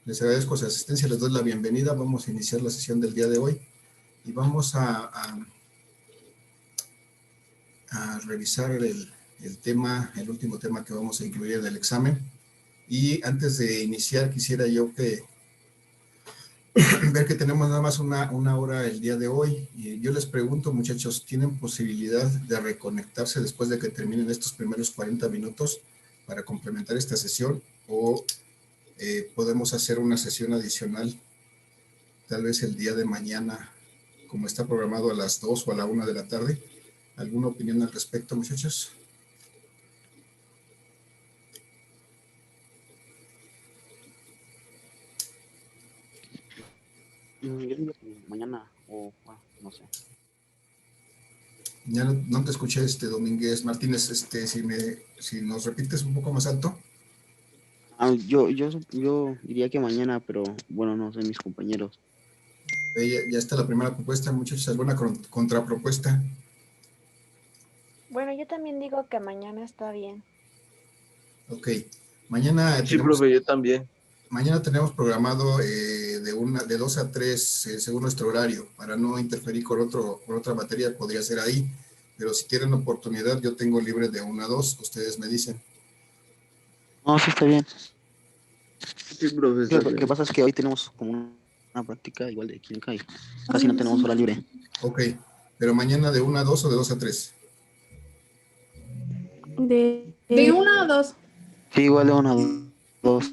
Les agradezco su asistencia, les doy la bienvenida. Vamos a iniciar la sesión del día de hoy y vamos a revisar el tema, el último tema que vamos a incluir en el examen. Y antes de iniciar, quisiera yo ver que tenemos nada más una hora el día de hoy. Y yo les pregunto, muchachos, ¿tienen posibilidad de reconectarse después de que terminen estos primeros 40 minutos para complementar esta sesión? ¿O podemos hacer una sesión adicional, tal vez el día de mañana, como está programado a las 2 o a la 1 de la tarde? ¿Alguna opinión al respecto, muchachos? Yo digo que mañana o no sé. Ya no te escuché, Domínguez Martínez, si nos repites un poco más alto. Yo diría que mañana, pero bueno, no sé, mis compañeros. Ya está la primera propuesta, muchachos. ¿Alguna contrapropuesta? Bueno, yo también digo que mañana está bien. Ok. Mañana Sí, profe, yo también. Mañana tenemos programado de 2 a 3, según nuestro horario, para no interferir con otra materia, podría ser ahí. Pero si tienen oportunidad, yo tengo libre de 1 a 2, ustedes me dicen. No, sí está bien. Sí, profe, Lo que pasa es que hoy tenemos como una práctica igual de química y casi no tenemos hora libre. Ok, pero mañana de 1 a 2 o de 2 a 3. De 1 a 2. Sí, igual de 1 a 2.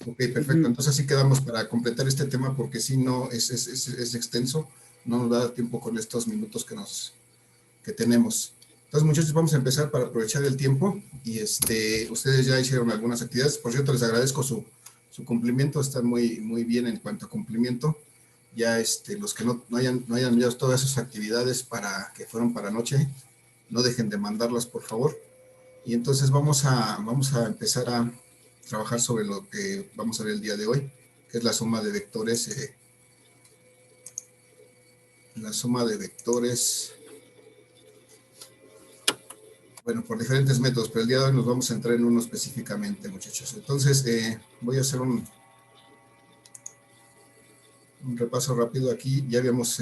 Ok, perfecto. Entonces así quedamos para completar este tema, porque si no es extenso, no nos da tiempo con estos minutos que tenemos. Entonces, muchachos, vamos a empezar para aprovechar el tiempo. Y ustedes ya hicieron algunas actividades. Por cierto, les agradezco su cumplimiento. Están muy bien en cuanto a cumplimiento. Ya los que no hayan enviado todas esas actividades que fueron para anoche, no dejen de mandarlas, por favor. Y entonces vamos a empezar a trabajar sobre lo que vamos a ver el día de hoy, que es la suma de vectores. Bueno, por diferentes métodos, pero el día de hoy nos vamos a entrar en uno específicamente, muchachos. Entonces, voy a hacer un repaso rápido aquí. Ya habíamos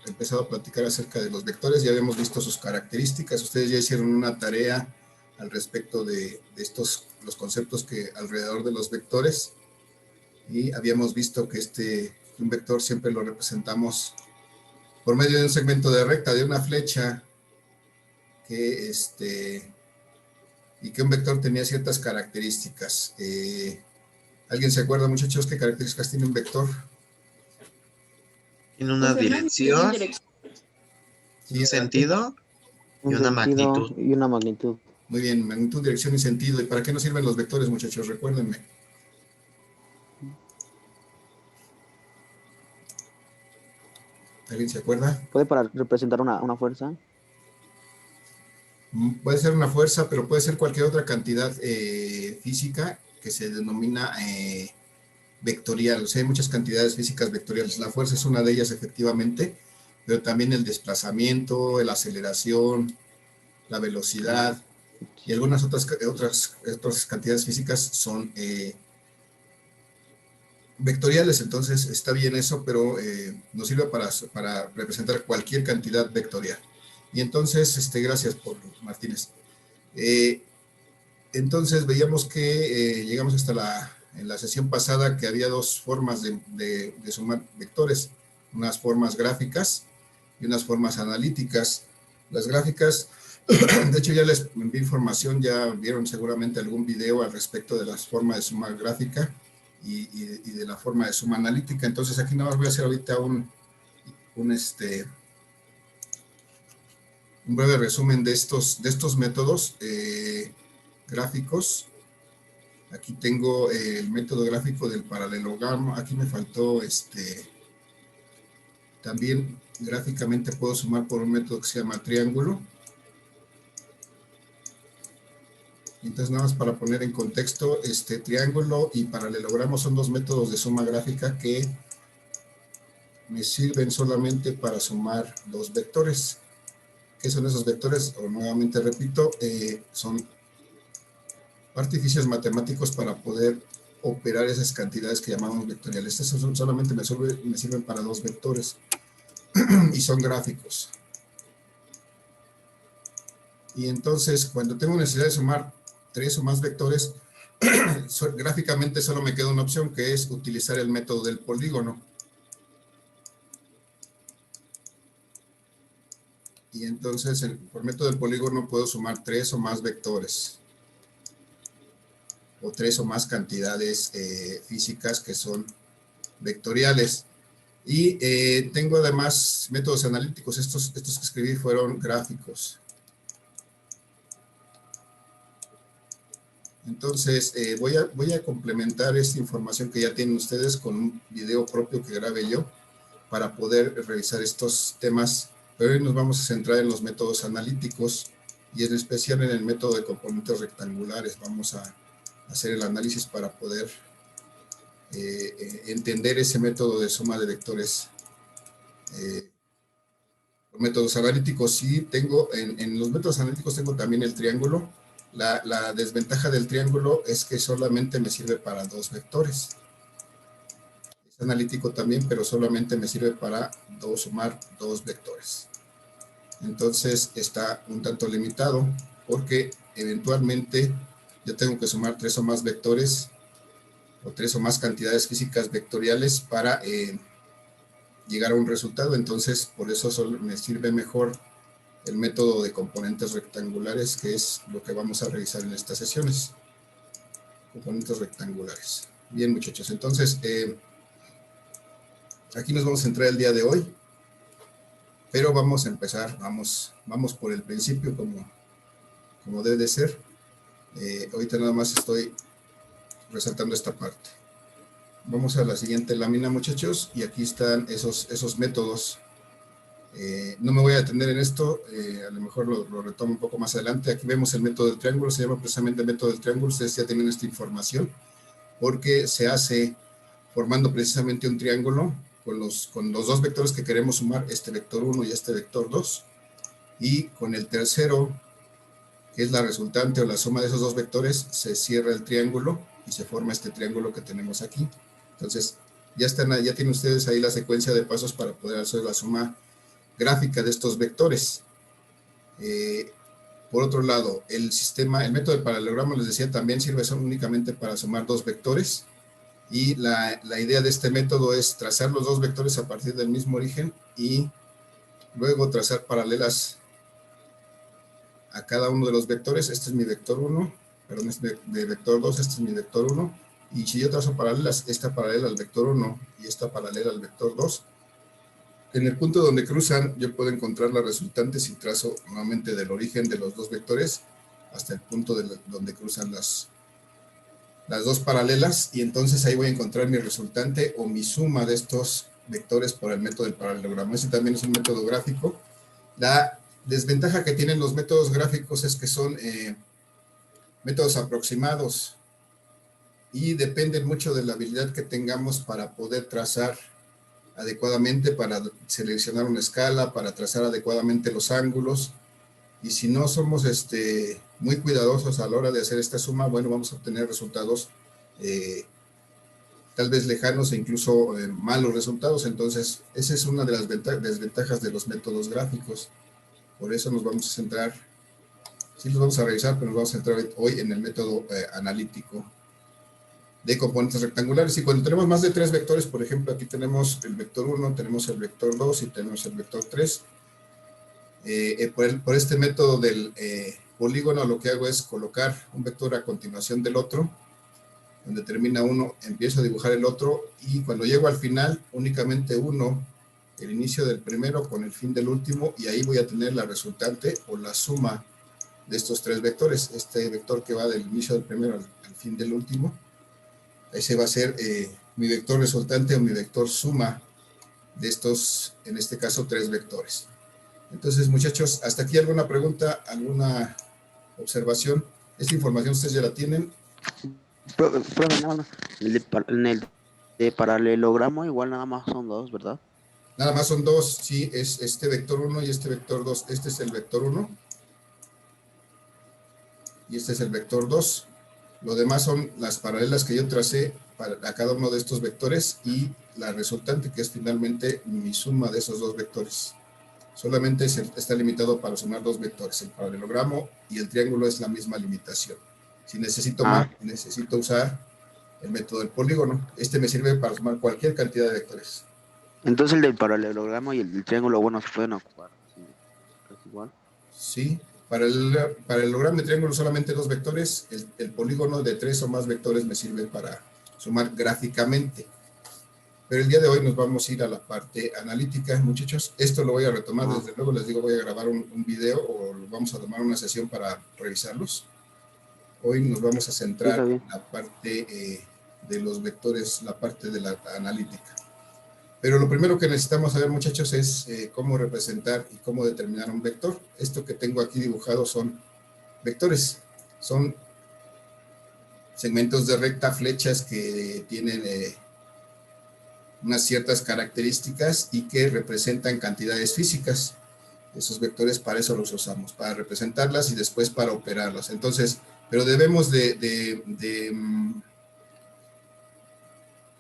empezado a platicar acerca de los vectores, ya habíamos visto sus características. Ustedes ya hicieron una tarea al respecto de los conceptos que alrededor de los vectores, y habíamos visto que un vector siempre lo representamos por medio de un segmento de recta, de una flecha, y que un vector tenía ciertas características. ¿Alguien se acuerda, muchachos, qué características tiene un vector? Tiene una dirección, un sentido y una magnitud. Y una magnitud. Muy bien, magnitud, dirección y sentido. ¿Y para qué nos sirven los vectores, muchachos? Recuérdenme. ¿Alguien se acuerda? ¿Puede para representar una fuerza? Puede ser una fuerza, pero puede ser cualquier otra cantidad física que se denomina vectorial. O sea, hay muchas cantidades físicas vectoriales. La fuerza es una de ellas, efectivamente, pero también el desplazamiento, la aceleración, la velocidad y algunas otras cantidades físicas son vectoriales. Entonces está bien eso, pero nos sirve para representar cualquier cantidad vectorial. Y entonces, gracias por Martínez. Entonces veíamos que llegamos hasta en la sesión pasada, que había dos formas de sumar vectores, unas formas gráficas y unas formas analíticas. Las gráficas, de hecho ya les envié información, ya vieron seguramente algún video al respecto de las formas de suma gráfica y de la forma de suma analítica. Entonces aquí nada más voy a hacer ahorita un breve resumen de estos métodos gráficos. Aquí tengo el método gráfico del paralelogramo. Aquí me faltó también gráficamente puedo sumar por un método que se llama triángulo. Entonces, nada más para poner en contexto, triángulo y paralelogramo son dos métodos de suma gráfica que me sirven solamente para sumar dos vectores. ¿Qué son esos vectores? O nuevamente repito, son artificios matemáticos para poder operar esas cantidades que llamamos vectoriales. Estas solamente me sirven para 2 vectores y son gráficos. Y entonces, cuando tengo necesidad de sumar 3 o más vectores, gráficamente solo me queda una opción, que es utilizar el método del polígono. Y entonces, por método del polígono puedo sumar 3 o más vectores, o 3 o más cantidades físicas que son vectoriales. Y tengo además métodos analíticos. Estos que escribí fueron gráficos. Entonces, voy a complementar esta información que ya tienen ustedes con un video propio que grabé yo para poder revisar estos temas. Pero hoy nos vamos a centrar en los métodos analíticos y en especial en el método de componentes rectangulares. Vamos a hacer el análisis para poder entender ese método de suma de vectores. Los métodos analíticos sí tengo, en los métodos analíticos tengo también el triángulo. La desventaja del triángulo es que solamente me sirve para 2 vectores. Es analítico también, pero solamente me sirve para sumar 2 vectores. Entonces está un tanto limitado porque eventualmente yo tengo que sumar 3 o más vectores o 3 o más cantidades físicas vectoriales para llegar a un resultado. Entonces por eso solo me sirve mejor el método de componentes rectangulares, que es lo que vamos a revisar en estas sesiones. Componentes rectangulares. Bien, muchachos, entonces aquí nos vamos a centrar el día de hoy, pero vamos a empezar, vamos por el principio como debe de ser. Ahorita nada más estoy resaltando esta parte. Vamos a la siguiente lámina, muchachos, y aquí están esos métodos. No me voy a detener en esto, a lo mejor lo retomo un poco más adelante. Aquí vemos el método del triángulo, se llama precisamente método del triángulo. Ustedes ya tienen esta información porque se hace formando precisamente un triángulo con los 2 vectores que queremos sumar, este vector 1 y este vector 2, y con el tercero, que es la resultante o la suma de esos 2 vectores, se cierra el triángulo y se forma este triángulo que tenemos aquí. Entonces ya tienen ustedes ahí la secuencia de pasos para poder hacer la suma gráfica de estos vectores. Por otro lado, el método del paralelogramo, les decía, también sirve únicamente para sumar 2 vectores, y la idea de este método es trazar los 2 vectores a partir del mismo origen y luego trazar paralelas a cada uno de los vectores. Este es mi vector 1, perdón, este de vector 2, este es mi vector 1, y si yo trazo paralelas, esta paralela al vector 1 y esta paralela al vector 2, en el punto donde cruzan, yo puedo encontrar la resultante si trazo nuevamente del origen de los 2 vectores hasta el punto donde cruzan las 2 paralelas, y entonces ahí voy a encontrar mi resultante o mi suma de estos vectores por el método del paralelogramo. Ese también es un método gráfico. La desventaja que tienen los métodos gráficos es que son métodos aproximados y dependen mucho de la habilidad que tengamos para poder trazar adecuadamente, para seleccionar una escala, para trazar adecuadamente los ángulos. Y si no somos muy cuidadosos a la hora de hacer esta suma, bueno, vamos a obtener resultados tal vez lejanos e incluso malos resultados. Entonces, esa es una de las desventajas de los métodos gráficos. Por eso nos vamos a centrar, sí los vamos a revisar, pero nos vamos a centrar hoy en el método analítico de componentes rectangulares. Y cuando tenemos más de 3 vectores, por ejemplo, aquí tenemos el vector 1, tenemos el vector 2 y tenemos el vector 3. Por este método del polígono, lo que hago es colocar un vector a continuación del otro. Donde termina uno, empiezo a dibujar el otro, y cuando llego al final, únicamente uno, el inicio del primero con el fin del último, y ahí voy a tener la resultante o la suma de estos 3 vectores. Este vector que va del inicio del primero al fin del último, ese va a ser mi vector resultante o mi vector suma de estos, en este caso, 3 vectores. Entonces, muchachos, hasta aquí alguna pregunta, alguna observación. Esta información ustedes ya la tienen. Profe, nada más, en el de paralelogramo igual nada más son 2, ¿verdad? Nada más son 2, sí, es este vector 1 y este vector 2. Este es el vector 1 y este es el vector 2. Lo demás son las paralelas que yo tracé a cada uno de estos vectores y la resultante, que es finalmente mi suma de esos dos vectores. Solamente está limitado para sumar dos vectores. El paralelogramo y el triángulo es la misma limitación. Si necesito más, necesito usar el método del polígono. Este me sirve para sumar cualquier cantidad de vectores. Entonces el del paralelogramo y el del triángulo, bueno, se pueden ocupar. Sí, casi igual. Sí, para el paralelogramo de triángulo solamente dos vectores. El polígono de 3 o más vectores me sirve para sumar gráficamente. Pero el día de hoy nos vamos a ir a la parte analítica, muchachos. Esto lo voy a retomar, desde luego les digo, voy a grabar un video o vamos a tomar una sesión para revisarlos. Hoy nos vamos a centrar en la parte de los vectores, la parte de la analítica. Pero lo primero que necesitamos saber, muchachos, es cómo representar y cómo determinar un vector. Esto que tengo aquí dibujado son vectores. Son segmentos de recta, flechas que tienen unas ciertas características y que representan cantidades físicas. Esos vectores para eso los usamos, para representarlas y después para operarlas. Entonces, pero debemos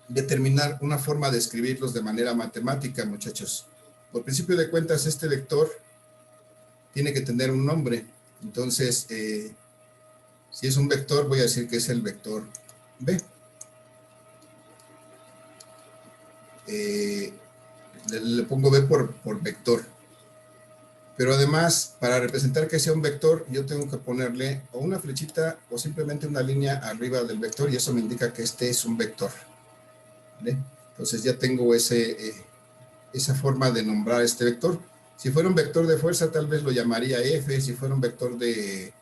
determinar una forma de escribirlos de manera matemática, muchachos. Por principio de cuentas, este vector tiene que tener un nombre. Entonces, si es un vector, voy a decir que es el vector B. Le pongo B por vector. Pero además, para representar que sea un vector, yo tengo que ponerle o una flechita o simplemente una línea arriba del vector y eso me indica que este es un vector. ¿Vale? Entonces ya tengo esa forma de nombrar este vector. Si fuera un vector de fuerza, tal vez lo llamaría F. Si fuera un vector de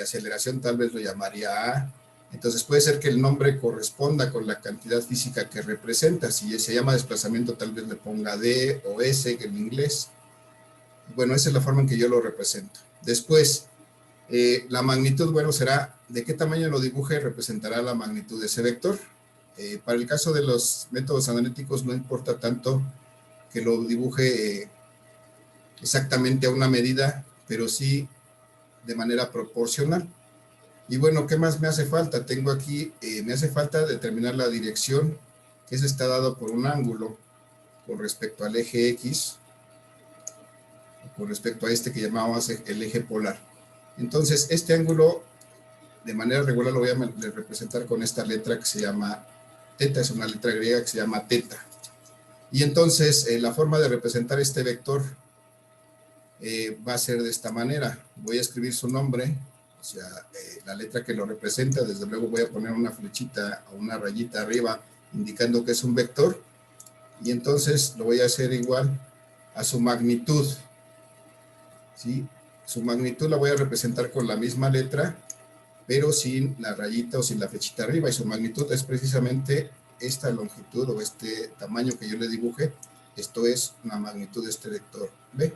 aceleración, tal vez lo llamaría A. Entonces puede ser que el nombre corresponda con la cantidad física que representa. Si se llama desplazamiento, tal vez le ponga D o S en inglés. Bueno, esa es la forma en que yo lo represento. Después, la magnitud, bueno, será de qué tamaño lo dibuje, representará la magnitud de ese vector. Para el caso de los métodos analíticos no importa tanto que lo dibuje exactamente a una medida, pero sí de manera proporcional. Y bueno, ¿qué más me hace falta? Tengo aquí, me hace falta determinar la dirección, que eso está dado por un ángulo con respecto al eje X, con respecto a este que llamábamos el eje polar. Entonces, este ángulo, de manera regular, lo voy a representar con esta letra que se llama teta, es una letra griega que se llama teta. Y entonces, la forma de representar este vector va a ser de esta manera. Voy a escribir su nombre, o sea, la letra que lo representa. Desde luego voy a poner una flechita o una rayita arriba indicando que es un vector. Y entonces lo voy a hacer igual a su magnitud. ¿Sí? Su magnitud la voy a representar con la misma letra, pero sin la rayita o sin la flechita arriba, y su magnitud es precisamente esta longitud o este tamaño que yo le dibuje. Esto es la magnitud de este vector B.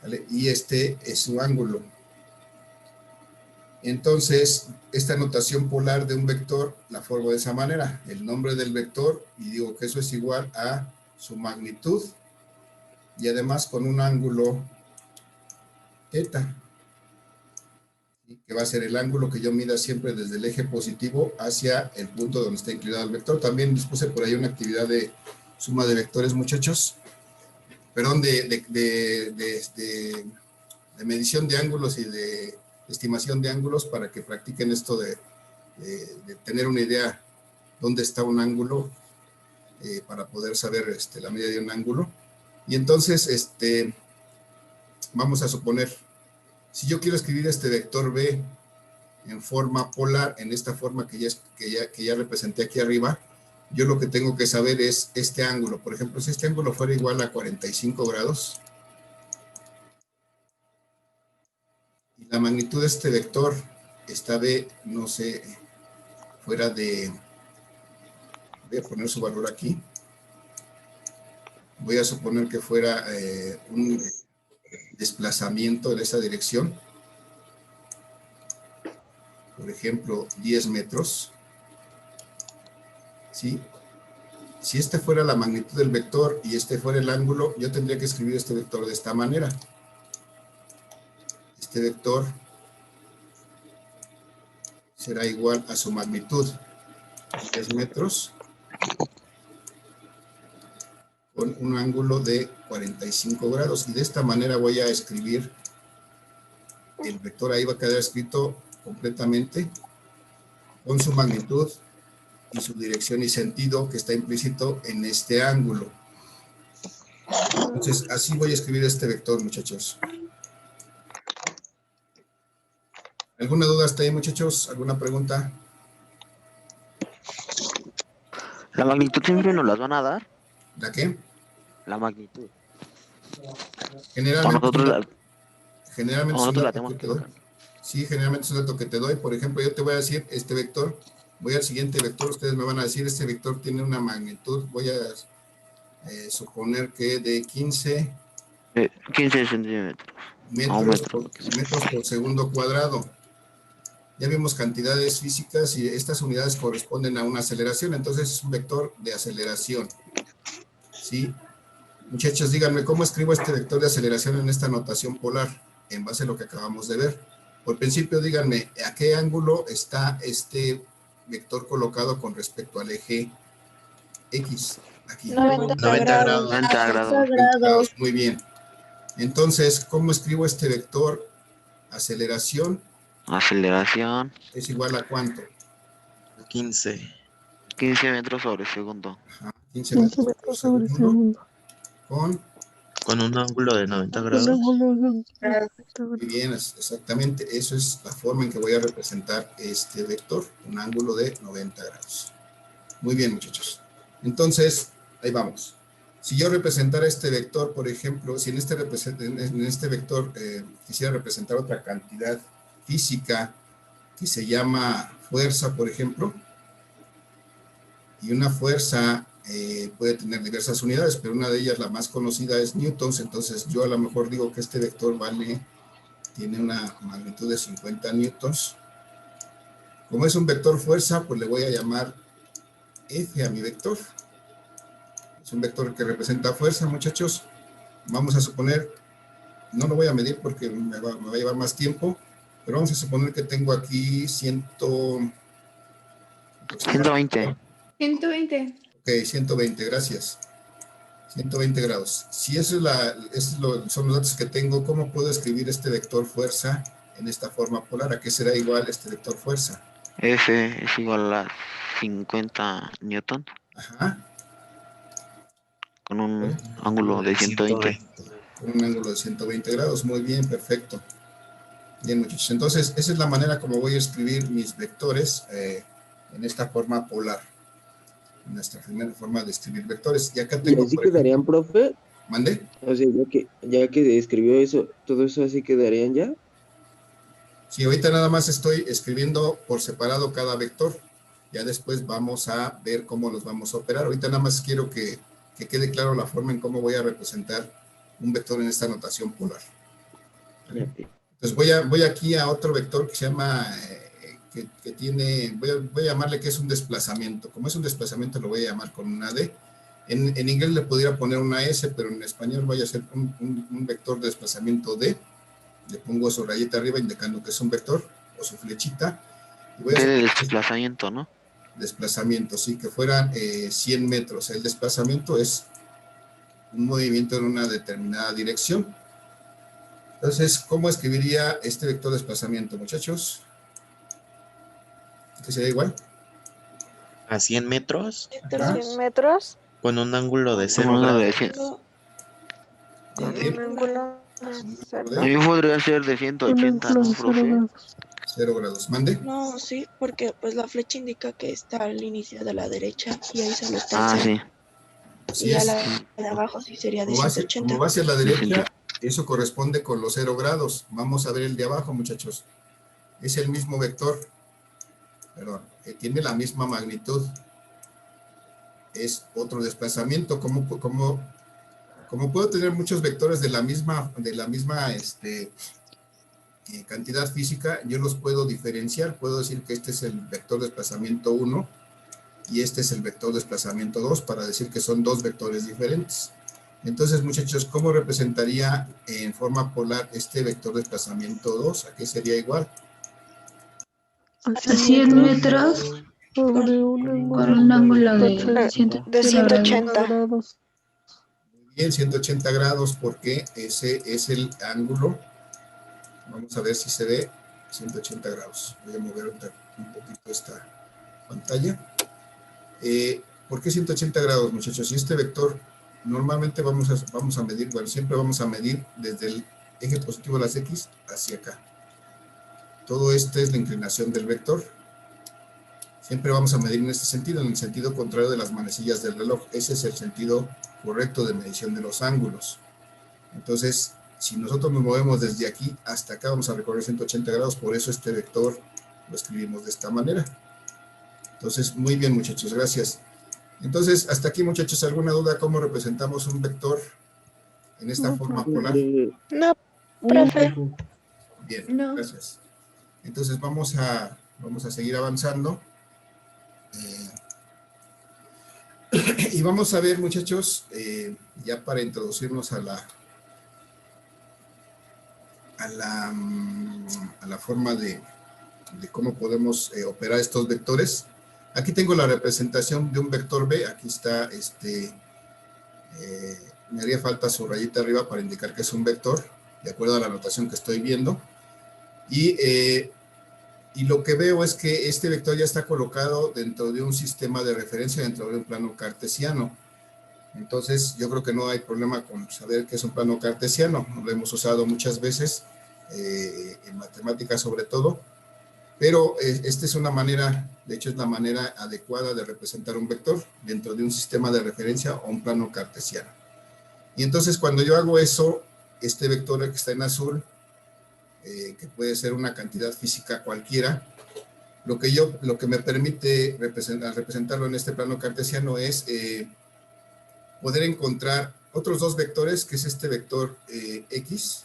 ¿Vale? Y este es su ángulo. Entonces, esta notación polar de un vector la formo de esa manera. El nombre del vector, y digo que eso es igual a su magnitud, y además con un ángulo teta, que va a ser el ángulo que yo mida siempre desde el eje positivo hacia el punto donde está inclinado el vector. También les puse por ahí una actividad de suma de vectores, muchachos. Perdón, de medición de ángulos y de estimación de ángulos, para que practiquen esto de tener una idea dónde está un ángulo, para poder saber la medida de un ángulo. Y entonces, vamos a suponer, si yo quiero escribir este vector B en forma polar, en esta forma que ya representé aquí arriba, yo lo que tengo que saber es este ángulo. Por ejemplo, si este ángulo fuera igual a 45 grados, y la magnitud de este vector, esta B, no sé, fuera de, voy a poner su valor aquí, voy a suponer que fuera un desplazamiento en esa dirección, por ejemplo, 10 metros, ¿sí? Si esta fuera la magnitud del vector y este fuera el ángulo, yo tendría que escribir este vector de esta manera. Este vector será igual a su magnitud, 10 metros, con un ángulo de 45 grados. Y de esta manera voy a escribir el vector, ahí va a quedar escrito completamente con su magnitud y su dirección y sentido que está implícito en este ángulo. Entonces, así voy a escribir este vector, muchachos. ¿Alguna duda hasta ahí, muchachos? ¿Alguna pregunta? ¿La magnitud siempre nos las van a dar? ¿La qué? La magnitud. O Generalmente, nosotros la, generalmente es un nosotros la dato tenemos que que te doy. colocar. Sí, generalmente es un dato que te doy. Por ejemplo, yo te voy a decir este vector, voy al siguiente vector, ustedes me van a decir, este vector tiene una magnitud, voy a suponer que de 15 15 centímetros. A un metros metro. metros por segundo cuadrado. Ya vimos cantidades físicas y estas unidades corresponden a una aceleración, entonces es un vector de aceleración. ¿Sí? Muchachos, díganme, ¿cómo escribo este vector de aceleración en esta notación polar? En base a lo que acabamos de ver. Por principio, díganme, ¿a qué ángulo está este vector colocado con respecto al eje X? Aquí. 90 90 grados. grados. 90 grados. 90 grados, muy bien. Entonces, ¿cómo escribo este vector? Aceleración Aceleración. es igual a ¿cuánto? 15. 15 metros sobre segundo. Ajá, 15 metros por segundo con, Con un ángulo de 90 grados. muy bien, exactamente, eso es la forma en que voy a representar este vector, un ángulo de 90 grados. Muy bien, muchachos. Entonces, ahí vamos. Si yo representara este vector, por ejemplo, si en este vector quisiera representar otra cantidad física que se llama fuerza, por ejemplo, y una fuerza puede tener diversas unidades, pero una de ellas, la más conocida, es newtons. Entonces yo a lo mejor digo que este vector tiene una magnitud de 50 newtons. Como es un vector fuerza, pues le voy a llamar F a mi vector. Es un vector que representa fuerza, muchachos. Vamos a suponer, no lo voy a medir porque me va a llevar más tiempo, pero vamos a suponer que tengo aquí 120. 120. Ok, 120, gracias. 120 grados. Si eso son los datos que tengo, ¿cómo puedo escribir este vector fuerza en esta forma polar? ¿A qué será igual este vector fuerza? F es igual a 50 newton Ajá, con un ¿vale? ángulo de 120. Con un ángulo de 120 grados. Muy bien, perfecto. Bien, muchachos. Entonces, esa es la manera como voy a escribir mis vectores en esta forma polar. Nuestra primera forma de escribir vectores. Y acá ¿Y tengo, así por ejemplo, quedarían, profe? ¿mande? O sea, ya que escribió eso, todo eso así quedarían ya. Sí, ahorita nada más estoy escribiendo por separado cada vector. Ya después vamos a ver cómo los vamos a operar. Ahorita nada más quiero que quede claro la forma en cómo voy a representar un vector en esta notación polar. Entonces voy aquí a otro vector que se llama, que tiene, voy a llamarle que es un desplazamiento. Como es un desplazamiento lo voy a llamar con una D. En inglés le pudiera poner una S, pero en español voy a hacer un vector de desplazamiento D. Le pongo su rayita arriba indicando que es un vector o su flechita. Y voy a D de hacer desplazamiento, ¿no? desplazamiento, sí, que fueran 100 metros. El desplazamiento es un movimiento en una determinada dirección. Entonces, ¿cómo escribiría este vector de desplazamiento, muchachos? ¿Qué sería igual? A 100 metros 100 metros con un ángulo de Con 0 uno de grados. 100. con un ángulo de cero. A mí podría ser de 180, ¿no, profe? 0 grados. ¿Mande? No, sí, porque pues la flecha indica que está al inicio de la derecha y ahí solo está el Ah, cero. sí. Así Y a es. la de abajo sí sería de Como va 180. hacia la derecha, eso corresponde con los 0 grados. Vamos a ver el de abajo, muchachos. Es el mismo vector, perdón, que tiene la misma magnitud. Es otro desplazamiento. Como puedo tener muchos vectores de la misma cantidad física, yo los puedo diferenciar. Puedo decir que este es el vector desplazamiento 1 y este es el vector desplazamiento 2 para decir que son dos vectores diferentes. Entonces, muchachos, ¿cómo representaría en forma polar este vector desplazamiento 2? ¿A qué sería igual? A 100 metros sobre con un ángulo de 180 grados. Bien, 180 grados, porque ese es el ángulo. Vamos a ver si se ve 180 grados. Voy a mover un poquito esta pantalla. ¿Por qué 180 grados, muchachos? Y este vector, normalmente vamos a medir, bueno, siempre vamos a medir desde el eje positivo de las X hacia acá. Todo esto es la inclinación del vector. Siempre vamos a medir en este sentido, en el sentido contrario de las manecillas del reloj. Ese es el sentido correcto de medición de los ángulos. Entonces, si nosotros nos movemos desde aquí hasta acá, vamos a recorrer 180 grados, por eso este vector lo escribimos de esta manera. Entonces, muy bien, muchachos, gracias. Entonces, hasta aquí, muchachos, ¿alguna duda cómo representamos un vector en esta forma polar? No, profe. Bien, No. gracias. Entonces, vamos a seguir avanzando. Y vamos a ver, muchachos, ya para introducirnos a la forma de cómo podemos operar estos vectores. Aquí tengo la representación de un vector B. Aquí está, me haría falta su rayita arriba para indicar que es un vector, de acuerdo a la notación que estoy viendo. Y lo que veo es que este vector ya está colocado dentro de un sistema de referencia, dentro de un plano cartesiano. Entonces, yo creo que no hay problema con saber que es un plano cartesiano. Lo hemos usado muchas veces, en matemáticas sobre todo. Pero esta es una manera, de hecho es la manera adecuada de representar un vector dentro de un sistema de referencia o un plano cartesiano. Y entonces cuando yo hago eso, este vector que está en azul, que puede ser una cantidad física cualquiera, lo que me permite representarlo en este plano cartesiano es poder encontrar otros dos vectores, que es este vector X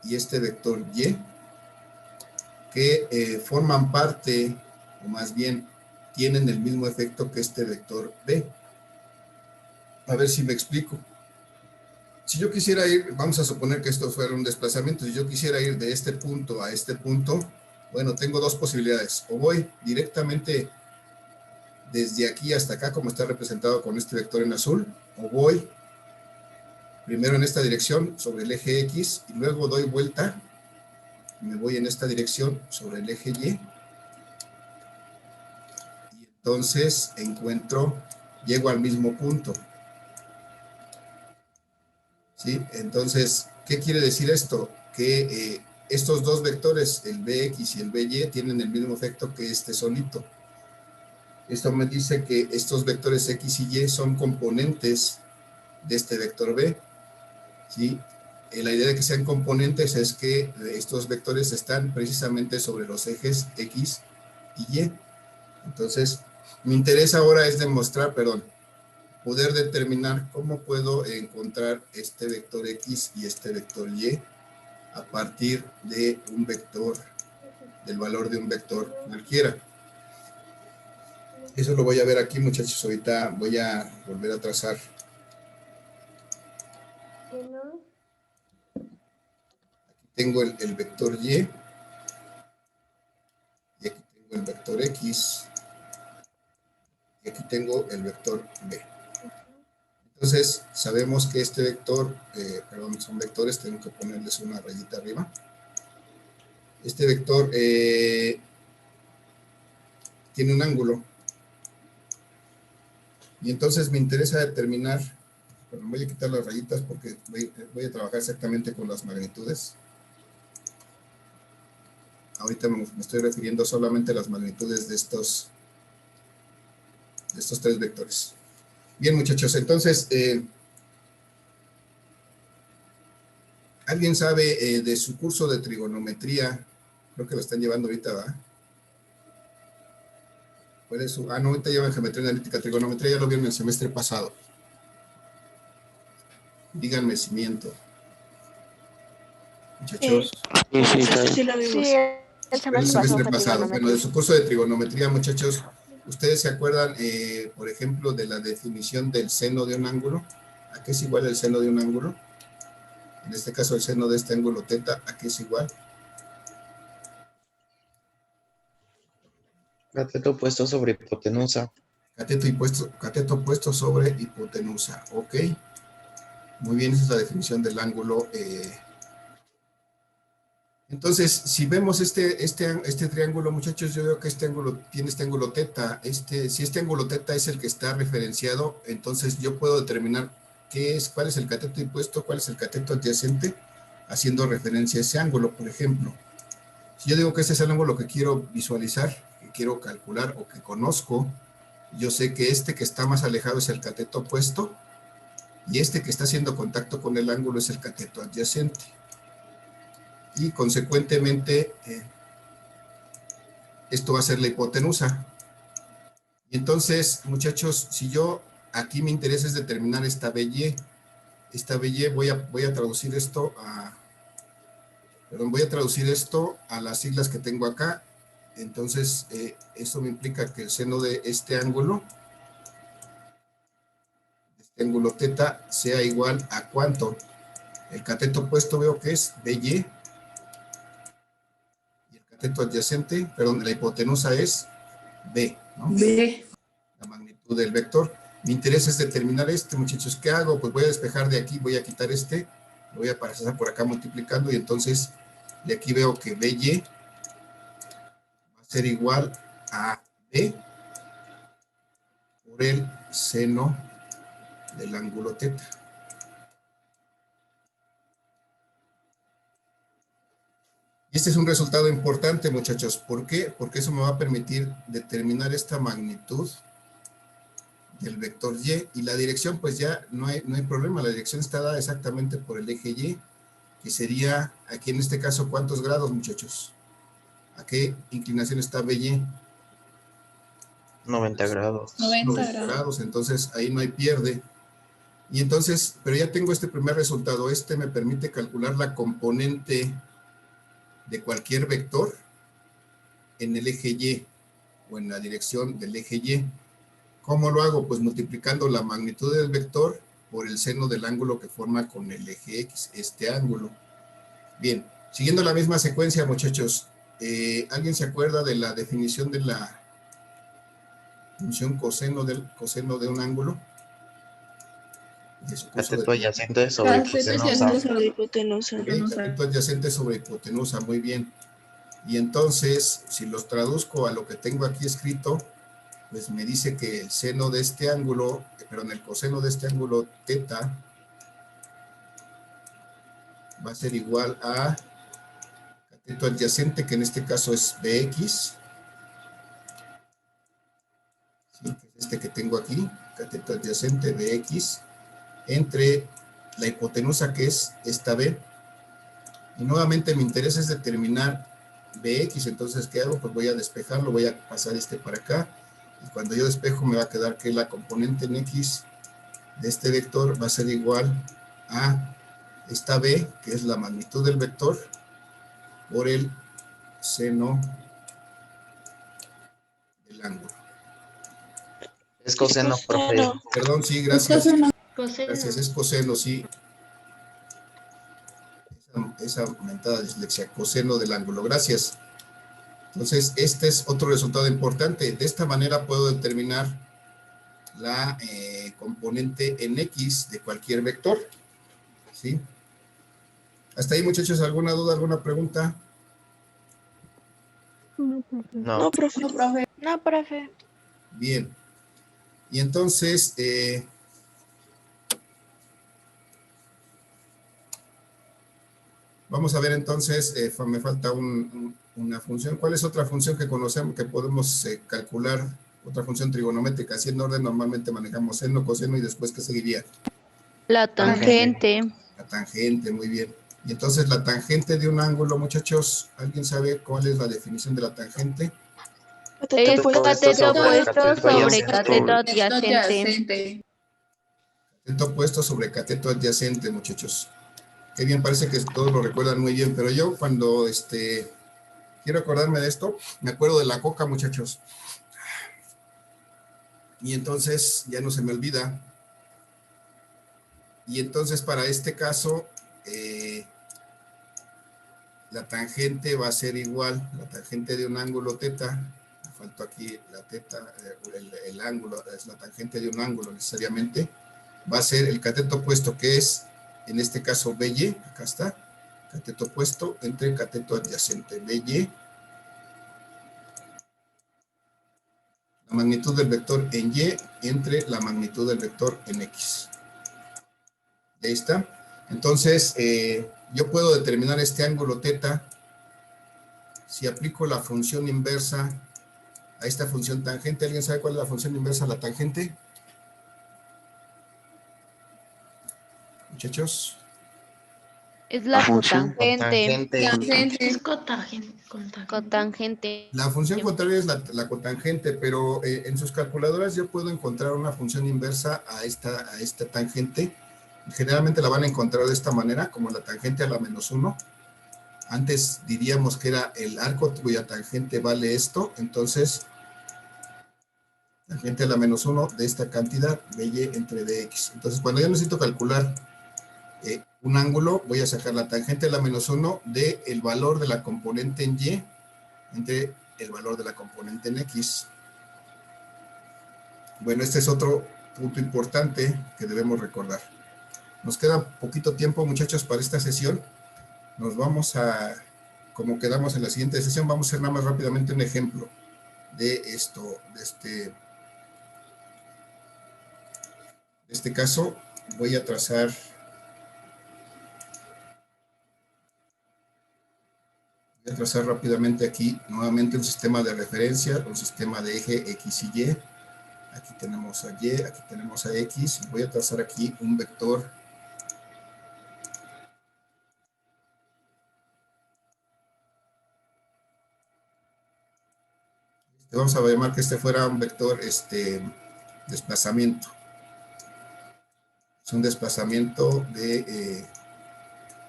y este vector Y, que forman parte, o más bien tienen el mismo efecto que este vector B. A ver si me explico. Si yo quisiera ir, vamos a suponer que esto fuera un desplazamiento, si yo quisiera ir de este punto a este punto, bueno, tengo dos posibilidades. O voy directamente desde aquí hasta acá, como está representado con este vector en azul, o voy primero en esta dirección sobre el eje X y luego doy vuelta, me voy en esta dirección sobre el eje Y, y entonces llego al mismo punto. ¿Sí? Entonces, ¿qué quiere decir esto? Que estos dos vectores, el Bx y el By, tienen el mismo efecto que este solito. Esto me dice que estos vectores X y Y son componentes de este vector B. ¿Sí? La idea de que sean componentes es que estos vectores están precisamente sobre los ejes X y Y. Entonces, mi interés ahora es poder determinar cómo puedo encontrar este vector X y este vector Y a partir de un vector, del valor de un vector cualquiera. Eso lo voy a ver aquí, muchachos. Ahorita voy a volver a trazar. Aquí tengo el vector Y, y aquí tengo el vector X, y aquí tengo el vector B. Entonces, sabemos que este vector, son vectores, tengo que ponerles una rayita arriba. Este vector tiene un ángulo. Y entonces me interesa determinar, bueno, voy a quitar las rayitas porque voy a trabajar exactamente con las magnitudes. Ahorita me estoy refiriendo solamente a las magnitudes de estos tres vectores. Bien, muchachos, entonces, ¿alguien sabe de su curso de trigonometría? Creo que lo están llevando ahorita, ¿verdad? ¿Cuál es su? No, ahorita llevan geometría analítica. Trigonometría ya lo vieron el semestre pasado. Díganme si miento. Muchachos. Sí, lo vimos. Sí, el semestre pasado. Bueno, de su curso de trigonometría, muchachos, ¿ustedes se acuerdan, por ejemplo, de la definición del seno de un ángulo? ¿A qué es igual el seno de un ángulo? En este caso, el seno de este ángulo teta, ¿a qué es igual? Cateto puesto sobre hipotenusa. Cateto puesto sobre hipotenusa. Ok. Muy bien, esa es la definición del ángulo. Entonces, si vemos este triángulo, muchachos, yo veo que este ángulo tiene este ángulo teta. Si este ángulo teta es el que está referenciado, entonces yo puedo determinar cuál es el cateto impuesto, cuál es el cateto adyacente, haciendo referencia a ese ángulo, por ejemplo. Si yo digo que este es el ángulo que quiero visualizar, que quiero calcular o que conozco, yo sé que este que está más alejado es el cateto opuesto y este que está haciendo contacto con el ángulo es el cateto adyacente. Y consecuentemente, esto va a ser la hipotenusa. Y entonces, muchachos, si yo aquí me interesa es determinar esta BY, voy a traducir esto a las siglas que tengo acá. Entonces, eso me implica que el seno de este ángulo teta, sea igual a ¿cuánto? El cateto opuesto veo que es BY, y el cateto adyacente, perdón, la hipotenusa es B, ¿no? B. La magnitud del vector. Mi interés es determinar muchachos. ¿Qué hago? Pues voy a despejar de aquí, voy a quitar lo voy a pasar por acá multiplicando, y entonces de aquí veo que BY va a ser igual a B por el seno del ángulo teta. Y este es un resultado importante, muchachos. ¿Por qué? Porque eso me va a permitir determinar esta magnitud del vector Y, y la dirección, pues ya no hay problema. La dirección está dada exactamente por el eje Y, que sería, aquí en este caso, ¿cuántos grados, muchachos? ¿A qué inclinación está BY? 90 grados. 90 grados, entonces ahí no hay pierde. Y entonces, pero ya tengo este primer resultado. Este me permite calcular la componente de cualquier vector en el eje Y o en la dirección del eje Y. ¿Cómo lo hago? Pues multiplicando la magnitud del vector por el seno del ángulo que forma con el eje X, este ángulo. Bien, siguiendo la misma secuencia, muchachos, ¿alguien se acuerda de la definición de la función coseno de un ángulo? Cateto adyacente sobre hipotenusa. Cateto adyacente sobre hipotenusa, muy bien. Y entonces, si los traduzco a lo que tengo aquí escrito, pues me dice que el seno de este ángulo, el coseno de este ángulo teta va a ser igual a cateto adyacente, que en este caso es BX, ¿sí? Este que tengo aquí, cateto adyacente BX, entre la hipotenusa, que es esta B. Y nuevamente mi interés es determinar BX, entonces ¿qué hago? Pues voy a despejarlo, voy a pasar para acá, y cuando yo despejo me va a quedar que la componente en X de este vector va a ser igual a esta B, que es la magnitud del vector, por el seno del ángulo. Es coseno, profe. Perdón, sí, gracias. Gracias, es coseno, sí. Esa aumentada dislexia, coseno del ángulo, gracias. Entonces, este es otro resultado importante. De esta manera puedo determinar la componente en X de cualquier vector, ¿sí? Hasta ahí, muchachos, ¿alguna duda, alguna pregunta? No. No, profe. Bien. Y entonces, vamos a ver entonces, me falta una función. ¿Cuál es otra función que conocemos, que podemos calcular? Otra función trigonométrica. Así en orden normalmente manejamos seno, coseno, y después, ¿qué seguiría? La tangente. La tangente, muy bien. Y entonces la tangente de un ángulo, muchachos, ¿alguien sabe cuál es la definición de la tangente? Es cateto opuesto sobre cateto Cateto adyacente. Cateto opuesto sobre cateto adyacente, muchachos. Qué bien, parece que todos lo recuerdan muy bien, pero yo cuando quiero acordarme de esto, me acuerdo de la coca, muchachos. Y entonces ya no se me olvida. Y entonces para este caso, la tangente va a ser igual, la tangente de un ángulo teta, faltó aquí la teta, el ángulo, es la tangente de un ángulo necesariamente, va a ser el cateto opuesto, que es, en este caso, BY, acá está, cateto opuesto entre cateto adyacente, BY, la magnitud del vector en Y entre la magnitud del vector en X. Ahí está. Entonces, yo puedo determinar este ángulo teta si aplico la función inversa a esta función tangente. ¿Alguien sabe cuál es la función inversa a la tangente? Muchachos. Es la función cotangente. Cotangente. Cotangente. La función contraria es la cotangente, pero en sus calculadoras yo puedo encontrar una función inversa a esta tangente. Generalmente la van a encontrar de esta manera, como la tangente a la -1. Antes diríamos que era el arco cuya tangente vale esto, entonces tangente a la -1 de esta cantidad, dy entre dx. Entonces cuando yo necesito calcular un ángulo, voy a sacar la tangente a la -1 del valor de la componente en y entre el valor de la componente en x. Bueno, este es otro punto importante que debemos recordar. Nos queda poquito tiempo, muchachos, para esta sesión. Nos vamos a, como quedamos en la siguiente sesión, vamos a hacer nada más rápidamente un ejemplo de esto, de este caso. Voy a trazar rápidamente aquí nuevamente un sistema de referencia, un sistema de eje X y Y. Aquí tenemos a Y, aquí tenemos a X. Voy a trazar aquí un vector vamos a llamar que este fuera un vector desplazamiento. Es un desplazamiento de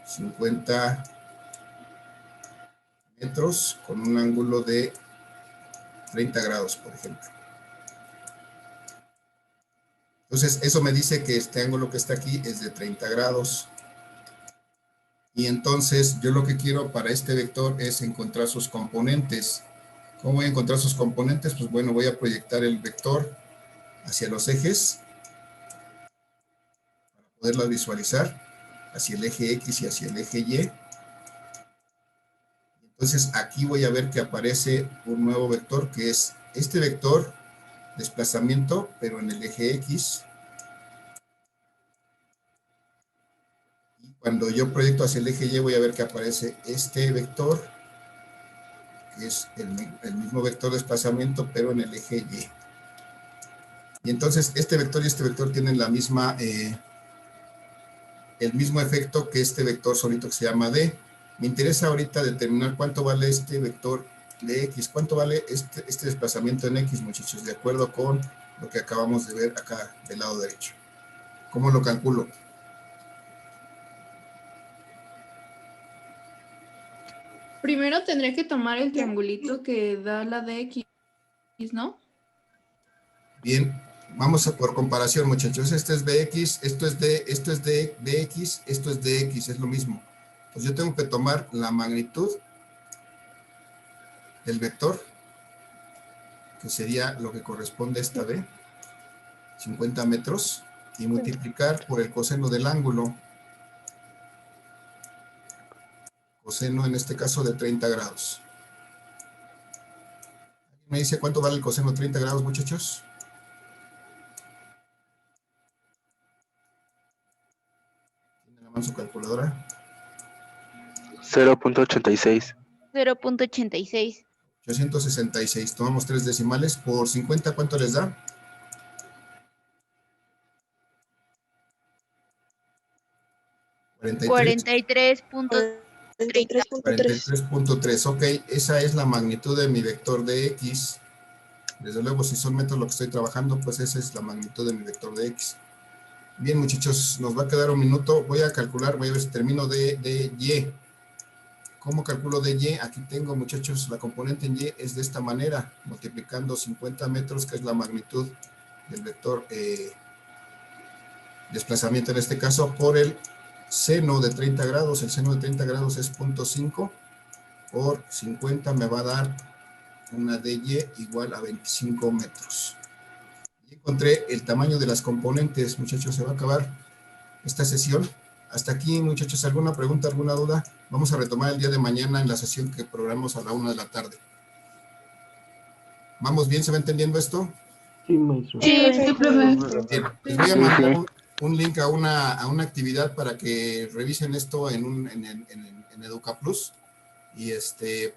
50 metros con un ángulo de 30 grados, por ejemplo. Entonces, eso me dice que este ángulo que está aquí es de 30 grados. Y entonces, yo lo que quiero para este vector es encontrar sus componentes. ¿Cómo voy a encontrar sus componentes? Pues bueno, voy a proyectar el vector hacia los ejes para poderla visualizar, hacia el eje X y hacia el eje Y. Entonces, aquí voy a ver que aparece un nuevo vector, que es este vector desplazamiento, pero en el eje X. Y cuando yo proyecto hacia el eje Y, voy a ver que aparece este vector, que es el mismo vector de desplazamiento, pero en el eje Y. Y entonces este vector y este vector tienen la misma, el mismo efecto que este vector solito que se llama D. Me interesa ahorita determinar cuánto vale este vector de X, cuánto vale este desplazamiento en X, muchachos, de acuerdo con lo que acabamos de ver acá del lado derecho. ¿Cómo lo calculo? Primero tendré que tomar el triangulito que da la DX, ¿no? Bien, vamos a por comparación, muchachos. Este es BX, esto es DX, esto es DX, es lo mismo. Pues yo tengo que tomar la magnitud del vector, que sería lo que corresponde a esta D, 50 metros, y multiplicar por el coseno del ángulo. Coseno en este caso de 30 grados. ¿Me dice cuánto vale el coseno de 30 grados, muchachos? ¿Tienen a mano su calculadora? 0.86. 0.86. 866. Tomamos 3 decimales. Por 50, ¿cuánto les da? 43.30. 43.3. Ok, esa es la magnitud de mi vector de X. Desde luego, si son metros lo que estoy trabajando, pues esa es la magnitud de mi vector de X. Bien, muchachos, nos va a quedar un minuto. Voy a calcular, voy a ver si termino de Y. ¿Cómo calculo de Y? Aquí tengo, muchachos, la componente en Y es de esta manera, multiplicando 50 metros, que es la magnitud del vector desplazamiento en este caso, por el seno de 30 grados. El seno de 30 grados es 0.5 por 50, me va a dar una DY igual a 25 metros. Y encontré el tamaño de las componentes, muchachos. Se va a acabar esta sesión. Hasta aquí, muchachos. ¿Alguna pregunta, alguna duda? Vamos a retomar el día de mañana en la sesión que programamos a la 1 de la tarde. ¿Vamos bien? ¿Se va entendiendo esto? Sí, maestro. Sí, profe. Bien, les voy a mandar un link a una actividad para que revisen esto en EducaPlus y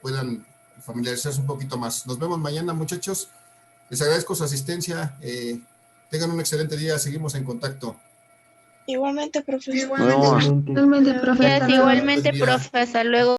puedan familiarizarse un poquito más. Nos vemos mañana, muchachos. Les agradezco su asistencia. Tengan un excelente día. Seguimos en contacto. Igualmente, profesor. Nos vemos. Igualmente, profe. Yes, hasta luego. igualmente, Buen día. profe, hasta luego.